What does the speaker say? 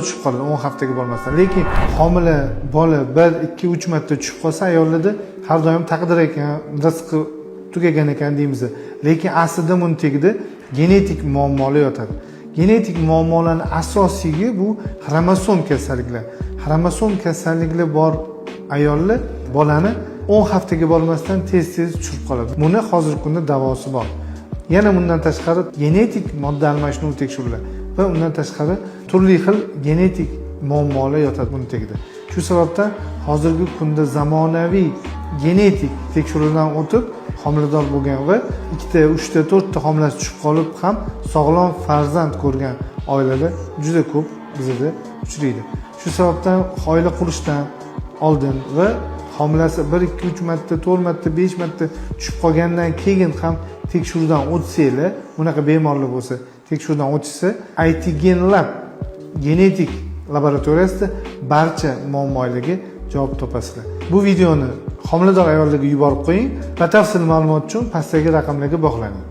tushib qoladi 10 haftaga bormasdan. Lekin homila bola 1-2-3 marta tushib qolsa ayollarda har doim taqdir ekan, rizqi tugagan ekan deymiz. Lekin aslida buni tagida genetik muammolar yotadi. Genetik muammolarning asosiysi bu xromosom kasalliklar. Xromosom kasalliklar bor ayollar bolani 10 haftaga bormasdan tez-tez tushib qoladi. Buni hozirgi kunda davosi bor. Yana bundan tashqari genetik modda almashinuv tekshiruvi va undan tashqari turli xil genetik muammolar yotadi buni tagida. Shu sababdan hozirgi kunda zamonaviy genetik tekshiruvdan o'tib homilador bo'lgan va 2, 3, 4 ta homilasi tushib qolib ham sog'lom farzand ko'rgan oilalar juda ko'p bizda uchraydi. Shu sababdan oila qurishdan oldin va homilasi 1-2-3 marta, 4 marta, 5 marta tushib qolgandan keyin ham tekshiruvdan o'tsanglar, bunaqa bemorlar bo'lsa, tekshiruvdan o'tsa, ITGen Lab genetik laboratoriyasida barcha muammolarga javob topasizlar. Bu videoni homilador ayollarga yuborib qo'ying. Batafsil ma'lumot uchun pastdagi raqamlarga bog'laning.